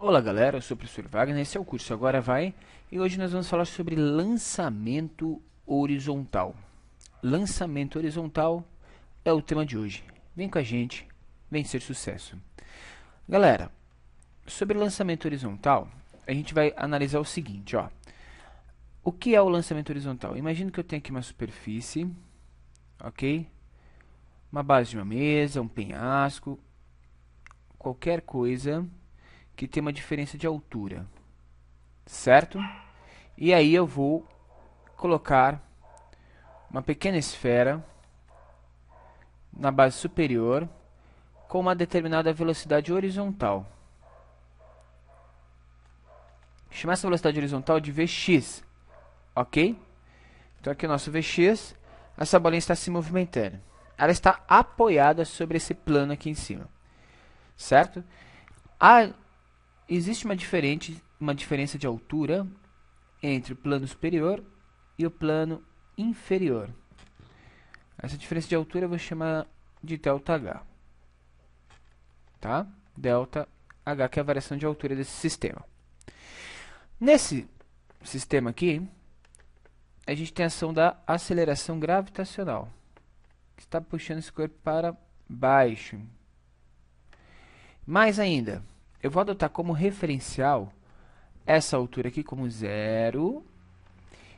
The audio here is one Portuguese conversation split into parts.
Olá galera, eu sou o professor Wagner, esse é o curso Agora Vai e hoje nós vamos falar sobre lançamento horizontal. Lançamento horizontal é o tema de hoje. Vem com a gente, vem ser sucesso. Galera, sobre lançamento horizontal, a gente vai analisar o seguinte, ó. O que é o lançamento horizontal? Imagina que eu tenho aqui uma superfície, ok? Uma base de uma mesa, um penhasco, qualquer coisa que tenha uma diferença de altura, certo? E aí eu vou colocar uma pequena esfera na base superior com uma determinada velocidade horizontal. Chamar essa velocidade horizontal de Vx, ok? Então aqui o nosso Vx, essa bolinha está se movimentando. Ela está apoiada sobre esse plano aqui em cima, certo? Existe uma diferença de altura entre o plano superior e o plano inferior. Essa diferença de altura eu vou chamar de ΔH, tá? ΔH, que é a variação de altura desse sistema. Nesse sistema aqui, a gente tem a ação da aceleração gravitacional, que está puxando esse corpo para baixo. Mais ainda, eu vou adotar como referencial essa altura aqui como zero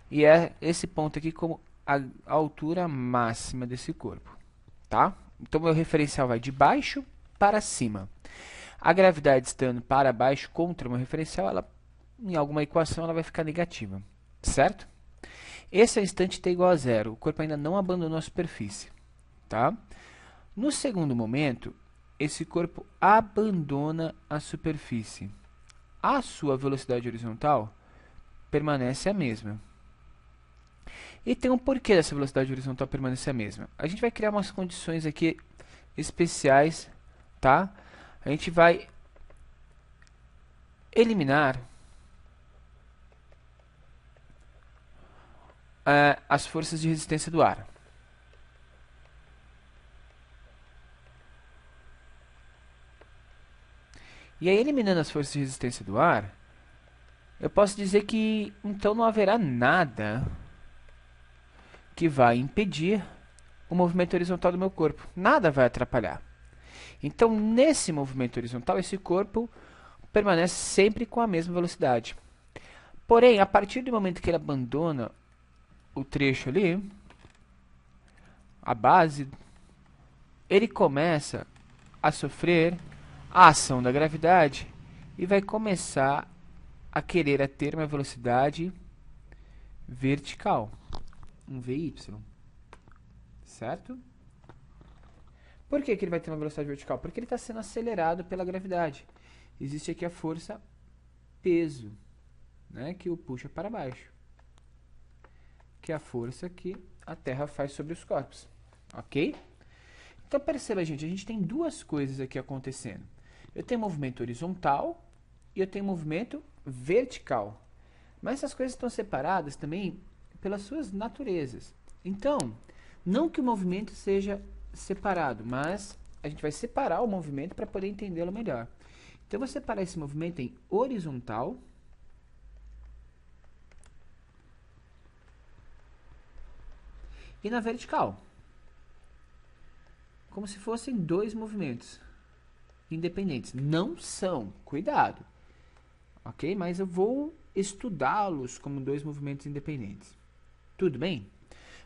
e esse ponto aqui como a altura máxima desse corpo, tá? Então, meu referencial vai de baixo para cima. A gravidade estando para baixo contra o meu referencial, ela, em alguma equação, ela vai ficar negativa, certo? Esse é o instante t igual a zero. O corpo ainda não abandonou a superfície, tá? No segundo momento, esse corpo abandona a superfície. A sua velocidade horizontal permanece a mesma. E tem um porquê dessa velocidade horizontal permanecer a mesma. A gente vai criar umas condições aqui especiais, tá? A gente vai eliminar as forças de resistência do ar. E aí, eliminando as forças de resistência do ar, eu posso dizer que então não haverá nada que vai impedir o movimento horizontal do meu corpo. Nada vai atrapalhar. Então, nesse movimento horizontal, esse corpo permanece sempre com a mesma velocidade. Porém, a partir do momento que ele abandona o trecho ali, a base, ele começa a sofrer a ação da gravidade e vai começar a querer ter uma velocidade vertical, um VY, certo? Por que ele vai ter uma velocidade vertical? Porque ele está sendo acelerado pela gravidade. Existe aqui a força peso, né, que o puxa para baixo, que é a força que a Terra faz sobre os corpos, ok? Então perceba, gente, a gente tem duas coisas aqui acontecendo. Eu tenho movimento horizontal e eu tenho movimento vertical. Mas essas coisas estão separadas também pelas suas naturezas. Então, não que o movimento seja separado, mas a gente vai separar o movimento para poder entendê-lo melhor. Então, eu vou separar esse movimento em horizontal e na vertical, como se fossem dois movimentos independentes. Não são, cuidado, ok? Mas eu vou estudá-los como dois movimentos independentes. Tudo bem?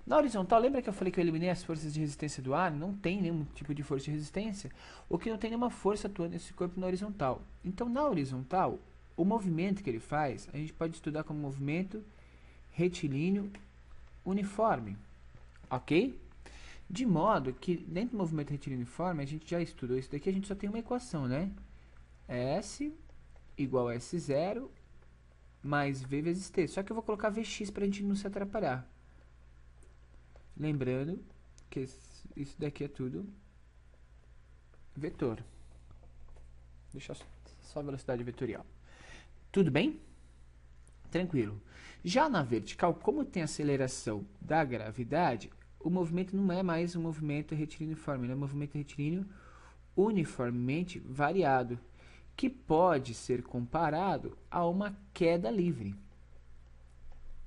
Na horizontal, lembra que eu falei que eu eliminei as forças de resistência do ar? Não tem nenhum tipo de força de resistência, ou que não tem nenhuma força atuando nesse corpo na horizontal. Então, na horizontal, o movimento que ele faz, a gente pode estudar como movimento retilíneo uniforme, ok? De modo que, dentro do movimento retilíneo uniforme, a gente já estudou isso daqui, a gente só tem uma equação, né? S igual a S0 mais V vezes T. Só que eu vou colocar Vx para a gente não se atrapalhar. Lembrando que isso daqui é tudo vetor. Deixa só a velocidade vetorial. Tudo bem? Tranquilo. Já na vertical, como tem aceleração da gravidade, o movimento não é mais um movimento retilíneo uniforme, ele é um movimento retilíneo uniformemente variado. que pode ser comparado a uma queda livre,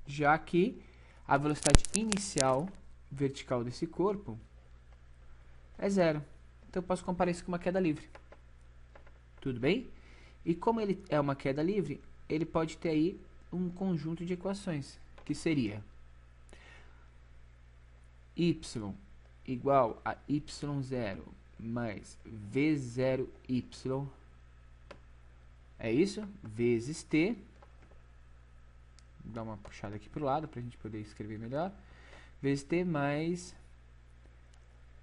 já que a velocidade inicial vertical desse corpo é zero. Então eu posso comparar isso com uma queda livre. Tudo bem? E como ele é uma queda livre, ele pode ter aí um conjunto de equações, que seria y igual a y0 mais v0y, é isso? Vezes t, vou dar uma puxada aqui para o lado para a gente poder escrever melhor, vezes t mais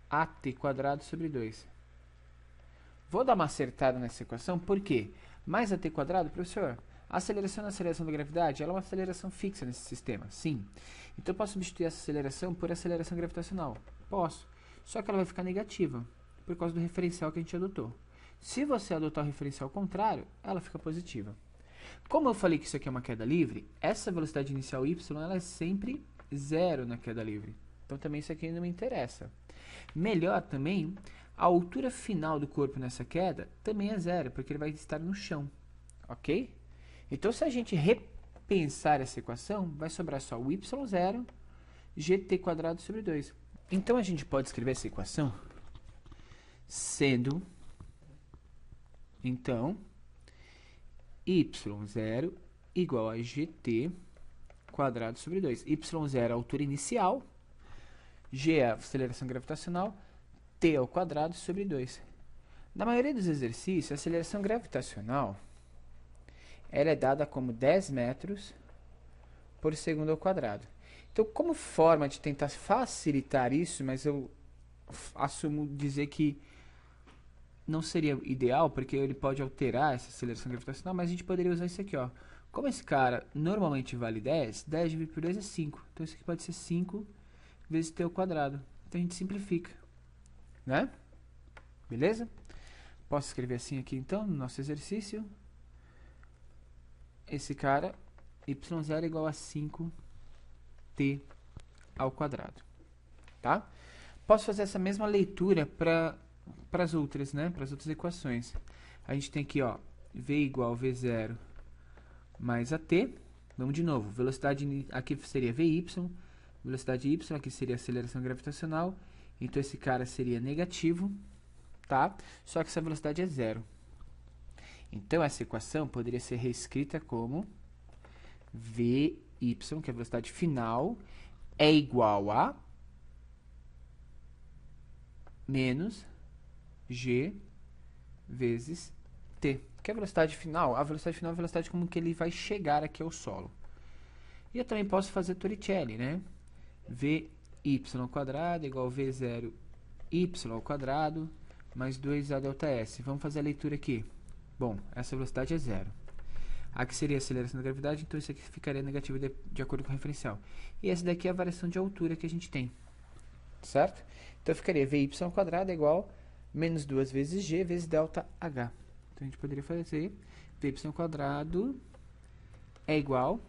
at quadrado sobre 2. Vou dar uma acertada nessa equação, por quê? Mais at quadrado, professor, a aceleração na aceleração da gravidade, ela é uma aceleração fixa nesse sistema, sim. Então eu posso substituir essa aceleração por aceleração gravitacional? Posso, só que ela vai ficar negativa, por causa do referencial que a gente adotou. Se você adotar o referencial contrário, ela fica positiva. Como eu falei que isso aqui é uma queda livre, essa velocidade inicial y ela é sempre zero na queda livre. Então também isso aqui não me interessa. Melhor também, a altura final do corpo nessa queda também é zero, porque ele vai estar no chão. Ok? Então se a gente repensar essa equação, vai sobrar só o y0 gt quadrado sobre 2. Então a gente pode escrever essa equação sendo, então, y0 igual a gt quadrado sobre 2. y0 é a altura inicial, g é a aceleração gravitacional, t ao quadrado sobre 2. Na maioria dos exercícios, a aceleração gravitacional ela é dada como 10 metros por segundo ao quadrado. Então, como forma de tentar facilitar isso, mas eu assumo dizer que não seria ideal, porque ele pode alterar essa aceleração gravitacional, mas a gente poderia usar isso aqui, ó. Como esse cara normalmente vale 10, 10 dividido por 2 é 5. Então isso aqui pode ser 5 vezes t ao quadrado. Então a gente simplifica, né? Beleza? Posso escrever assim aqui então, no nosso exercício. Esse cara, y0 igual a 5t ao quadrado, tá? Posso fazer essa mesma leitura para as outras, né? Para as outras equações. A gente tem aqui, ó, v igual a v0 mais at. Vamos de novo. Velocidade aqui seria vy, velocidade y, aqui seria aceleração gravitacional. Então esse cara seria negativo, tá? Só que essa velocidade é zero. Então essa equação poderia ser reescrita como vy, que é a velocidade final, é igual a menos g vezes t, que é a velocidade final. A velocidade final é a velocidade como que ele vai chegar aqui ao solo. E eu também posso fazer Torricelli, né? vy ao quadrado igual a v0 y ao quadrado mais 2a delta s. Vamos fazer a leitura aqui. Bom, essa velocidade é zero. Aqui seria a aceleração da gravidade, então isso aqui ficaria negativo de acordo com o referencial. E essa daqui é a variação de altura que a gente tem. Certo? Então ficaria vy ao quadrado é igual a menos 2 vezes g vezes delta h. Então a gente poderia fazer vy ao quadrado é igual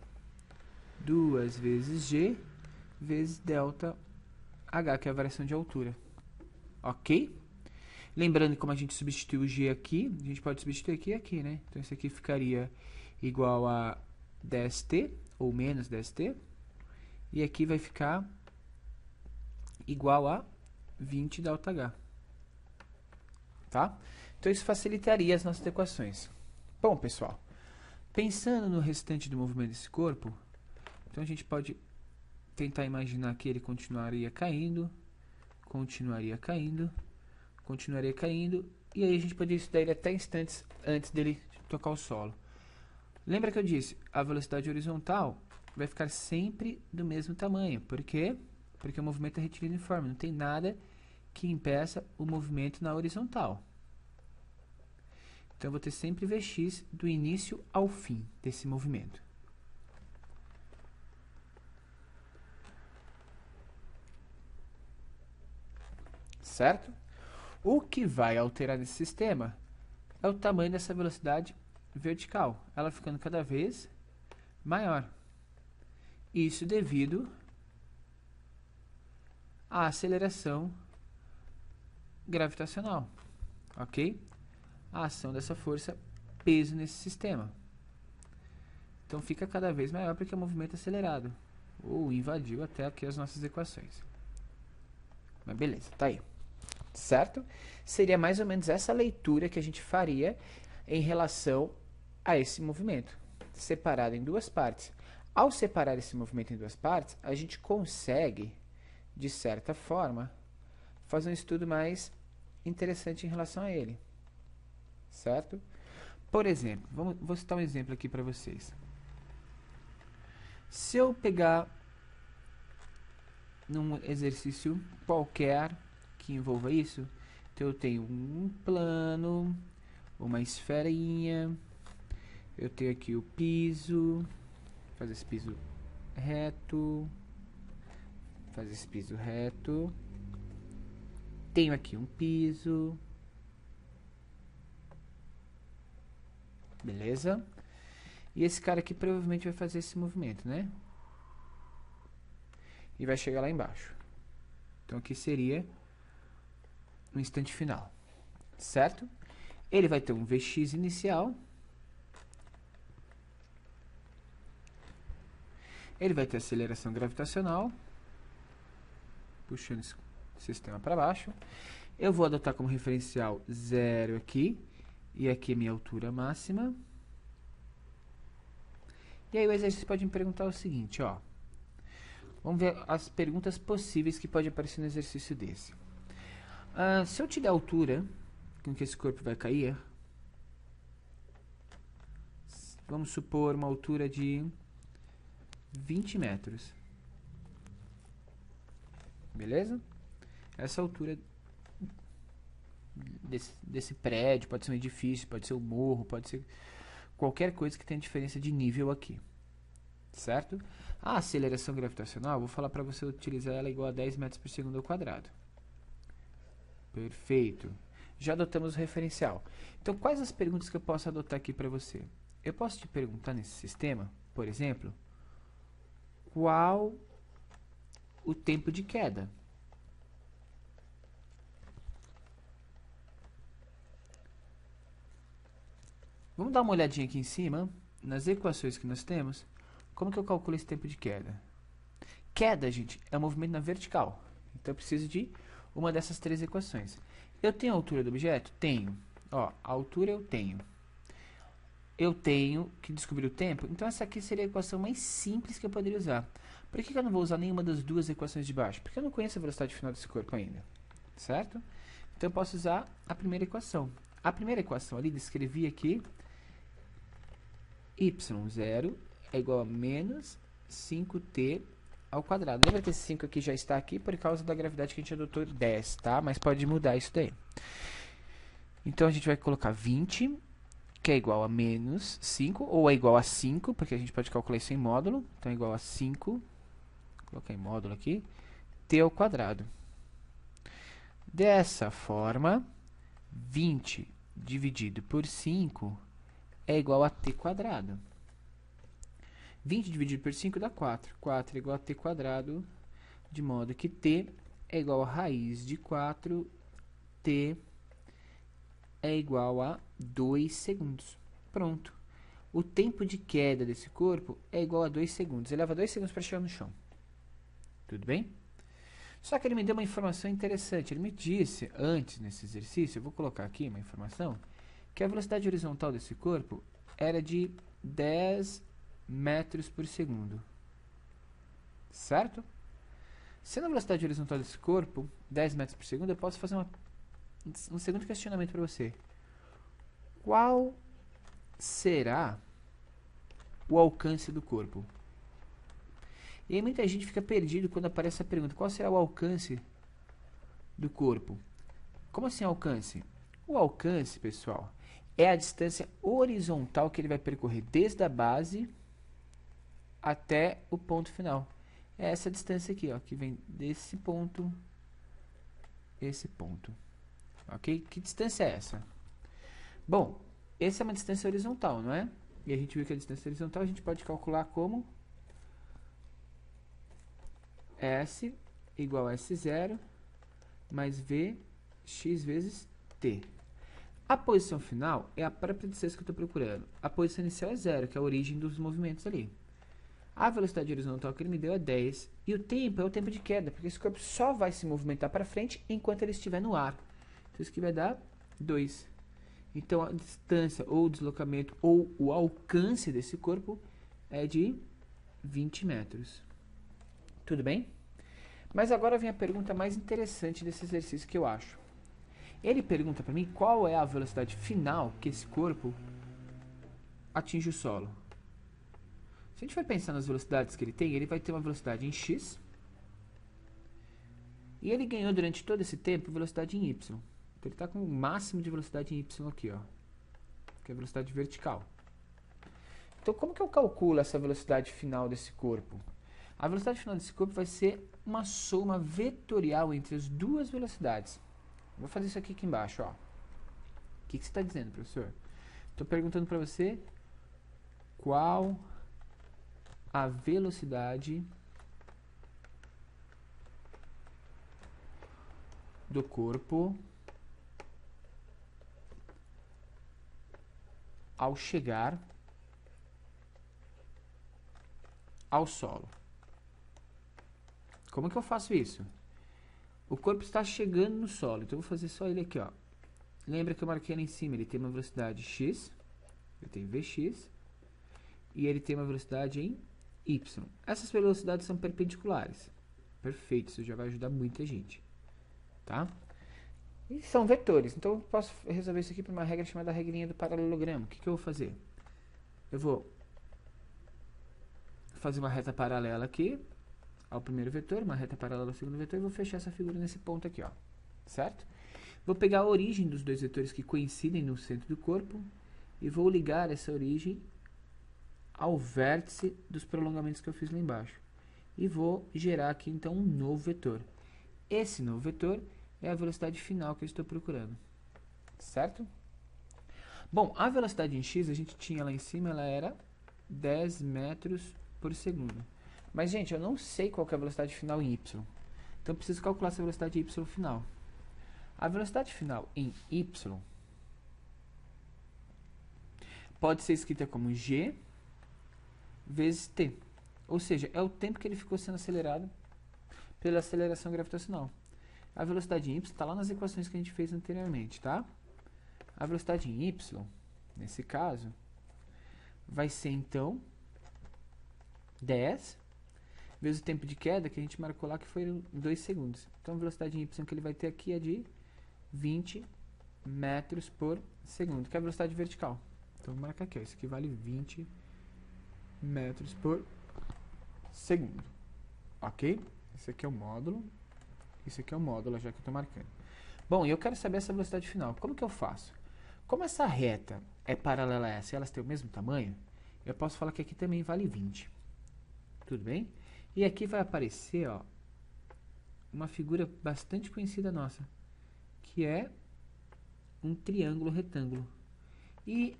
a 2 vezes g vezes delta h, que é a variação de altura. Ok? Lembrando que como a gente substituiu o g aqui, a gente pode substituir aqui e aqui, né? Então isso aqui ficaria igual a 10t, ou menos 10t. E aqui vai ficar igual a 20 delta h. Tá? Então isso facilitaria as nossas equações. Bom, pessoal, pensando no restante do movimento desse corpo, então a gente pode tentar imaginar que ele continuaria caindo, continuaria caindo, e aí a gente poderia estudar ele até instantes antes dele tocar o solo. Lembra que eu disse, a velocidade horizontal vai ficar sempre do mesmo tamanho. Por quê? Porque o movimento é retilíneo uniforme, não tem nada que impeça o movimento na horizontal. Então eu vou ter sempre Vx do início ao fim desse movimento. Certo? O que vai alterar nesse sistema é o tamanho dessa velocidade vertical, ela ficando cada vez maior. Isso devido à aceleração gravitacional, ok? A ação dessa força peso nesse sistema. Então fica cada vez maior porque é um movimento acelerado. Ou invadiu até aqui as nossas equações. Mas beleza, tá aí. Certo? Seria mais ou menos essa leitura que a gente faria em relação a esse movimento, separado em duas partes. Ao separar esse movimento em duas partes, a gente consegue, de certa forma, fazer um estudo mais interessante em relação a ele. Certo? Por exemplo, vou citar um exemplo aqui para vocês. Se eu pegar num exercício qualquer que envolva isso, então eu tenho um plano, uma esferinha, eu tenho aqui o piso, fazer esse piso reto, fazer esse piso reto, tenho aqui um piso, beleza? E esse cara aqui provavelmente vai fazer esse movimento, né? E vai chegar lá embaixo. Então aqui seria no instante final, certo? Ele vai ter um Vx inicial, ele vai ter aceleração gravitacional, puxando esse sistema para baixo. Eu vou adotar como referencial 0 aqui, e aqui é minha altura máxima. E aí o exercício pode me perguntar o seguinte, ó. Vamos ver as perguntas possíveis que pode aparecer no exercício desse. Se eu te der a altura com que esse corpo vai cair, vamos supor uma altura de 20 metros. Beleza? Essa altura desse prédio, pode ser um edifício, pode ser um morro, pode ser qualquer coisa que tenha diferença de nível aqui. Certo? A aceleração gravitacional, vou falar para você utilizar ela igual a 10 metros por segundo ao quadrado. Perfeito. Já adotamos o referencial. Então, quais as perguntas que eu posso adotar aqui para você? Eu posso te perguntar nesse sistema, por exemplo, qual o tempo de queda? Vamos dar uma olhadinha aqui em cima, nas equações que nós temos. Como que eu calculo esse tempo de queda? Queda, gente, é um movimento na vertical. Então eu preciso de uma dessas três equações. Eu tenho a altura do objeto? Tenho. Ó, a altura eu tenho. Eu tenho que descobrir o tempo. Então essa aqui seria a equação mais simples que eu poderia usar. Por que eu não vou usar nenhuma das duas equações de baixo? Porque eu não conheço a velocidade final desse corpo ainda. Certo? Então eu posso usar a primeira equação. A primeira equação ali, descrevi aqui, y0 é igual a menos 5t ao quadrado. Lembra que esse 5 aqui já está aqui por causa da gravidade que a gente adotou 10, tá? Mas pode mudar isso daí. Então a gente vai colocar 20, que é igual a menos 5, ou é igual a 5, porque a gente pode calcular isso em módulo. Então é igual a 5, vou colocar em módulo aqui, t ao quadrado. Dessa forma, 20 dividido por 5 é igual a t quadrado. 20 dividido por 5 dá 4. 4 é igual a t quadrado, de modo que t é igual a raiz de 4, t é igual a 2 segundos. Pronto. O tempo de queda desse corpo é igual a 2 segundos. Ele leva 2 segundos para chegar no chão. Tudo bem? Só que ele me deu uma informação interessante. Ele me disse, antes, nesse exercício, eu vou colocar aqui uma informação, que a velocidade horizontal desse corpo era de 10 metros por segundo. Certo? Sendo a velocidade horizontal desse corpo 10 metros por segundo, eu posso fazer um segundo questionamento para você. Qual será o alcance do corpo? E aí muita gente fica perdido quando aparece a pergunta, qual será o alcance do corpo? Como assim alcance? O alcance, pessoal, é a distância horizontal que ele vai percorrer desde a base até o ponto final. É essa distância aqui, ó, que vem desse ponto, esse ponto. Ok? Que distância é essa? Bom, essa é uma distância horizontal, não é? E a gente viu que a distância horizontal a gente pode calcular como S igual a S0 mais V x vezes T. A posição final é a própria distância que eu estou procurando. A posição inicial é 0, que é a origem dos movimentos ali. A velocidade horizontal que ele me deu é 10. E o tempo é o tempo de queda, porque esse corpo só vai se movimentar para frente enquanto ele estiver no ar. Então isso aqui vai dar 2. Então a distância ou o deslocamento ou o alcance desse corpo é de 20 metros. Tudo bem? Mas agora vem a pergunta mais interessante desse exercício que eu acho. Ele pergunta para mim qual é a velocidade final que esse corpo atinge o solo. Se a gente for pensar nas velocidades que ele tem, ele vai ter uma velocidade em x. E ele ganhou durante todo esse tempo velocidade em y. Então ele está com o máximo de velocidade em y aqui, ó, que é a velocidade vertical. Então como que eu calculo essa velocidade final desse corpo? A velocidade final desse corpo vai ser uma soma vetorial entre as duas velocidades. Vou fazer isso aqui embaixo, ó. O que você está dizendo, professor? Estou perguntando para você qual a velocidade do corpo ao chegar ao solo. Como que eu faço isso? O corpo está chegando no solo, então eu vou fazer só ele aqui, ó. Lembra que eu marquei lá em cima, ele tem uma velocidade x, ele tem vx, e ele tem uma velocidade em y. Essas velocidades são perpendiculares. Perfeito, isso já vai ajudar muita gente. Tá? E são vetores, então eu posso resolver isso aqui por uma regra chamada regrinha do paralelogramo. O que eu vou fazer? Eu vou fazer uma reta paralela aqui ao primeiro vetor, uma reta paralela ao segundo vetor, e vou fechar essa figura nesse ponto aqui, ó. Certo? Vou pegar a origem dos dois vetores que coincidem no centro do corpo e vou ligar essa origem ao vértice dos prolongamentos que eu fiz lá embaixo. E vou gerar aqui, então, um novo vetor. Esse novo vetor é a velocidade final que eu estou procurando. Certo? Bom, a velocidade em x, a gente tinha lá em cima, ela era 10 metros por segundo. Mas, gente, eu não sei qual que é a velocidade final em y. Então, eu preciso calcular essa velocidade y final. A velocidade final em y pode ser escrita como g vezes t. Ou seja, é o tempo que ele ficou sendo acelerado pela aceleração gravitacional. A velocidade em y está lá nas equações que a gente fez anteriormente, tá? A velocidade em y, nesse caso, vai ser, então, 10 vezes o tempo de queda que a gente marcou lá, que foi 2 segundos. Então, a velocidade em y que ele vai ter aqui é de 20 metros por segundo, que é a velocidade vertical. Então, vou marcar aqui, ó, isso aqui vale 20 metros por segundo. Ok? Esse aqui é o módulo. Isso aqui é o módulo, já que eu estou marcando. Bom, e eu quero saber essa velocidade final. Como que eu faço? Como essa reta é paralela a essa e elas têm o mesmo tamanho, eu posso falar que aqui também vale 20. Tudo bem? E aqui vai aparecer, ó, uma figura bastante conhecida nossa, que é um triângulo retângulo. E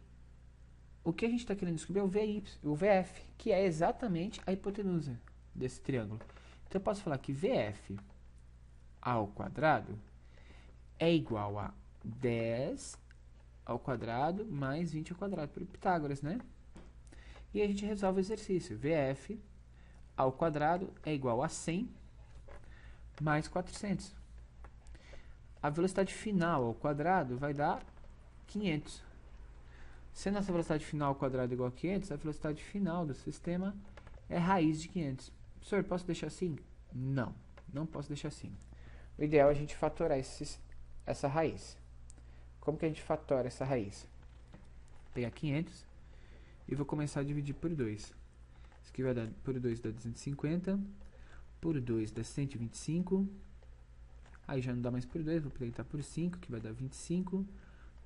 o que a gente está querendo descobrir é o VF, que é exatamente a hipotenusa desse triângulo. Então eu posso falar que VF ao quadrado é igual a 10 ao quadrado mais 20 ao quadrado, por Pitágoras, né? E a gente resolve o exercício. VF ao quadrado é igual a 100 mais 400. A velocidade final ao quadrado vai dar 500. Sendo essa velocidade final ao quadrado igual a 500, a velocidade final do sistema é raiz de 500. Professor, posso deixar assim? Não, não posso deixar assim. O ideal é a gente fatorar essa raiz. Como que a gente fatora essa raiz? Vou pegar 500 e vou começar a dividir por 2. Isso aqui vai dar, por 2 dá 250, por 2 dá 125, aí já não dá mais por 2, vou aproveitar por 5, que vai dar 25,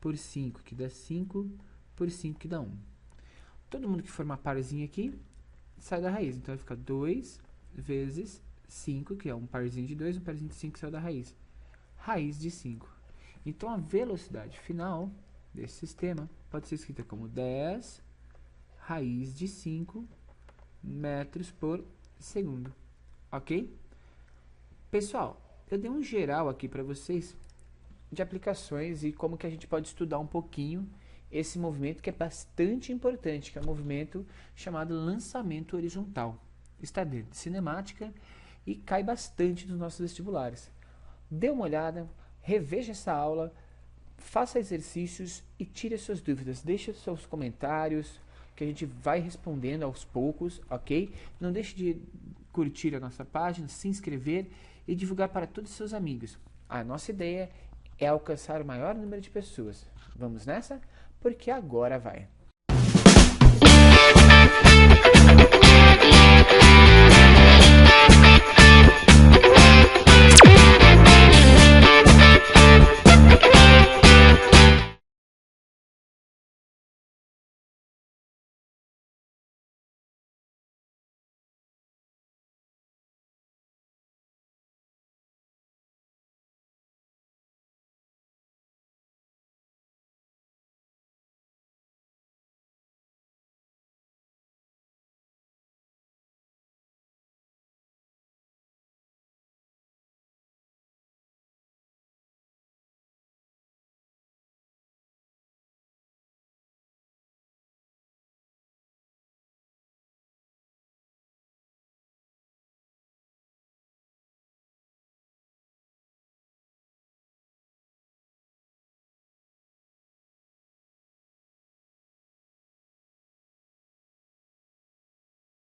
por 5, que dá 5, por 5, que dá 1. Todo mundo que formar parzinho aqui, sai da raiz. Então vai ficar 2 vezes 5, que é um parzinho de 2, um parzinho de 5 que saiu da raiz. Raiz de 5. Então a velocidade final desse sistema pode ser escrita como 10 raiz de 5 metros por segundo. Ok? Pessoal, eu dei um geral aqui para vocês de aplicações e como que a gente pode estudar um pouquinho esse movimento que é bastante importante, que é um movimento chamado lançamento horizontal. Está dentro de cinemática e cai bastante nos nossos vestibulares. Dê uma olhada, reveja essa aula, faça exercícios e tire as suas dúvidas. Deixe os seus comentários, que a gente vai respondendo aos poucos, ok? Não deixe de curtir a nossa página, se inscrever e divulgar para todos os seus amigos. A nossa ideia é alcançar o maior número de pessoas. Vamos nessa? Porque agora vai!